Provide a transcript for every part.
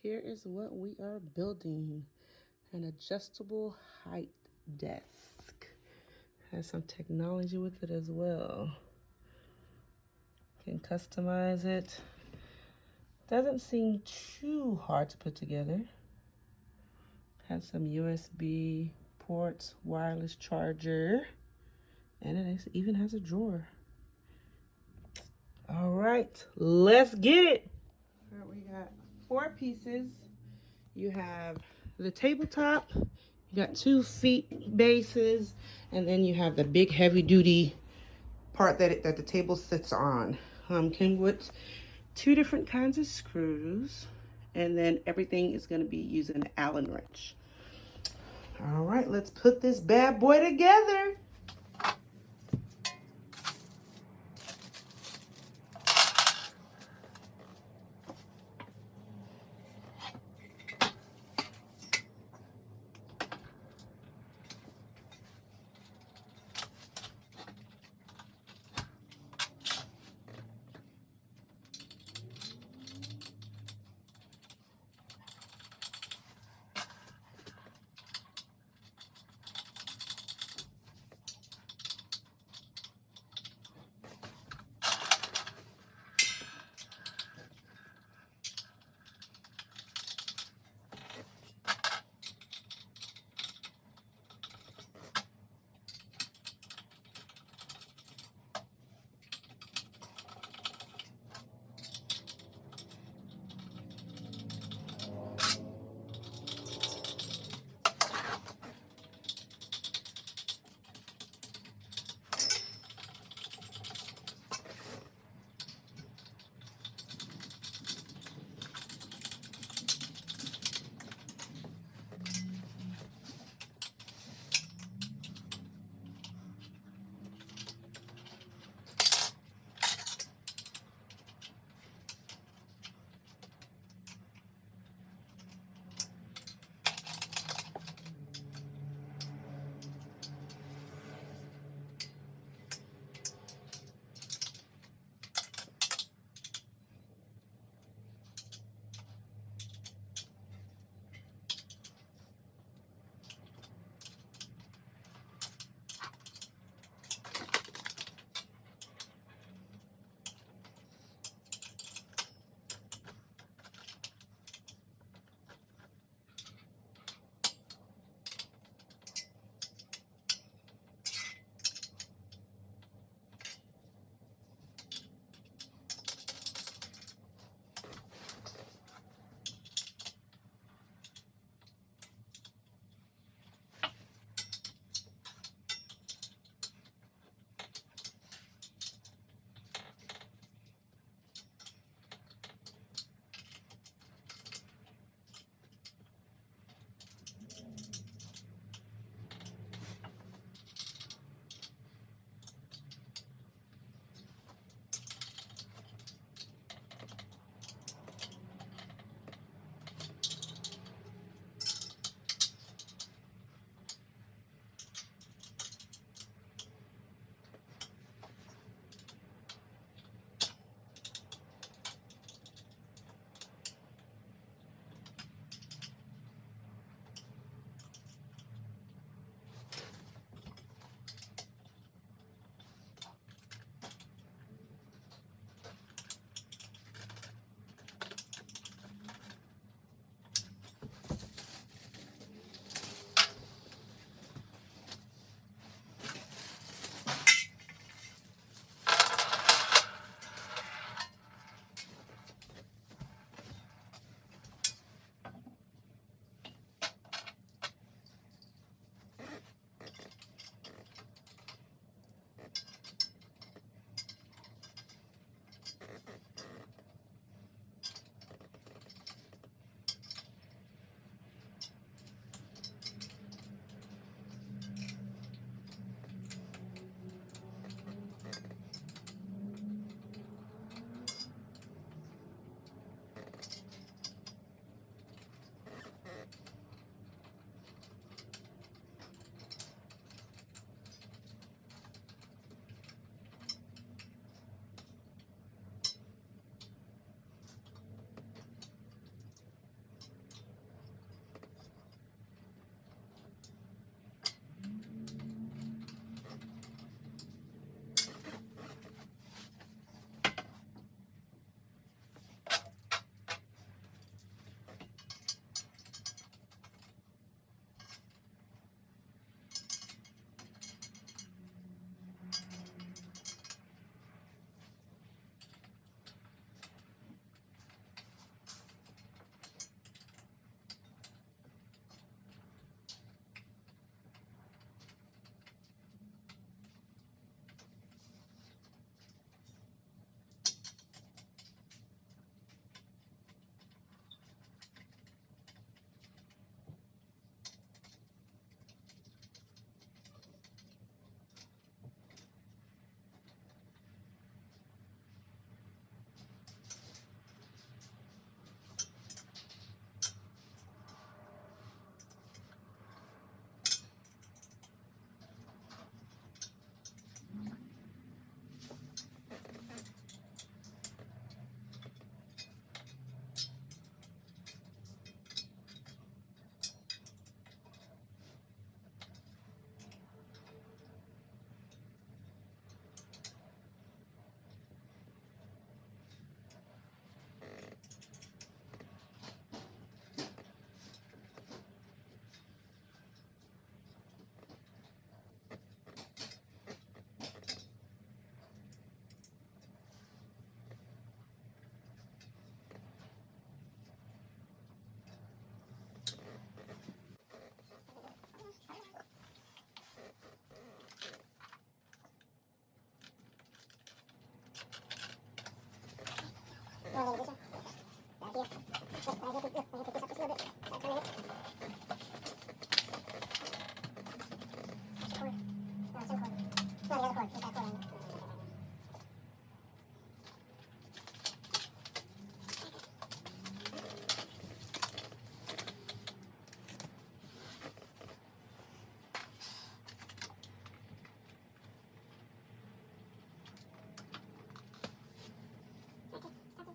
here is what we are building. An adjustable height desk. Has some technology with it as well. Can customize it. Doesn't seem too hard to put together. Has some USB ports, wireless charger, and it even has a drawer. All right, let's get it. All right, we got 4 pieces. You have the tabletop, you got 2 feet bases, and then you have the big heavy duty part that the table sits on. Came with 2 different kinds of screws, and then everything is going to be using an Allen wrench. All right, let's put this bad boy together.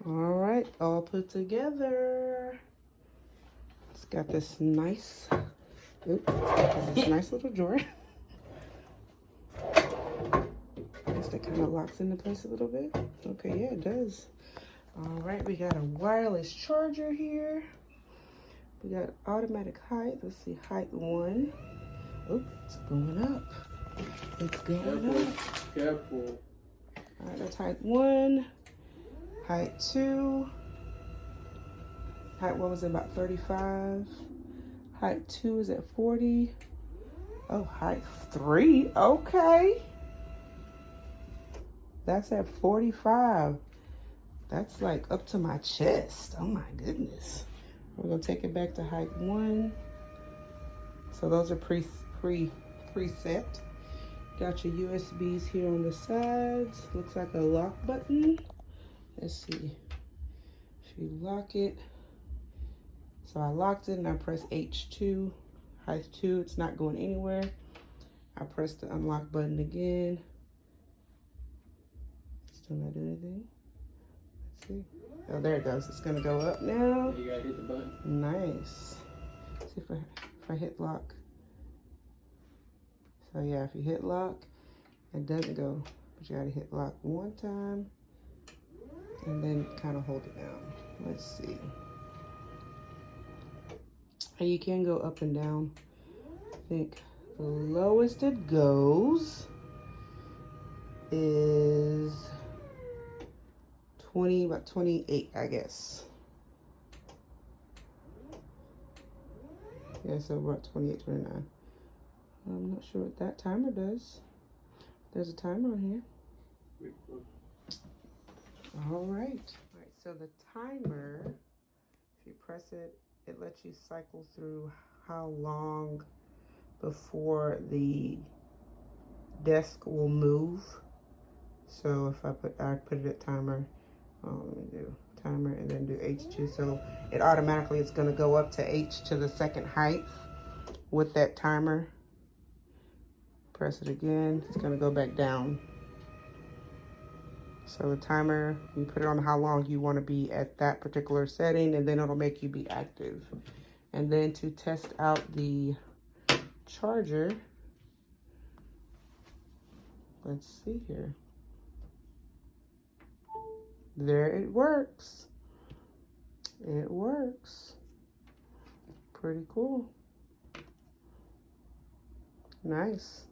All right, all put together. It's got this nice, nice little drawer. I guess that kind of locks into place a little bit. Okay, yeah, it does. All right, we got a wireless charger here. We got automatic height. Let's see, height 1. Oh, it's going up. It's going up. Careful. All right, that's height 1. Height 2. Height 1 was about 35. Height 2 is at 40. Oh, height 3. Okay. That's at 45. That's like up to my chest. Oh my goodness. We're gonna take it back to height 1. So those are preset. Got your USBs here on the sides. Looks like a lock button. Let's see. If you lock it. So I locked it and I press H2. Height 2, it's not going anywhere. I press the unlock button again. Still not doing anything. Let's see. Oh, there it goes. It's gonna go up now. You gotta hit the button. Nice. Let's see if I hit lock. So yeah, if you hit lock, it doesn't go. But you gotta hit lock 1 time and then kind of hold it down. Let's see. And you can go up and down. I think the lowest it goes is about 28, I guess. Yeah, so about 28, 29. I'm not sure what that timer does. There's a timer on here. All right. So the timer, if you press it, it lets you cycle through how long before the desk will move. So if I put it at timer, let me do timer and then do H2. So it automatically is going to go up to H to the second height with that timer. Press it again, it's going to go back down. So the timer, you put it on how long you want to be at that particular setting, and then it'll make you be active. And then to test out the charger, let's see here. There it works. It works. Pretty cool. Nice.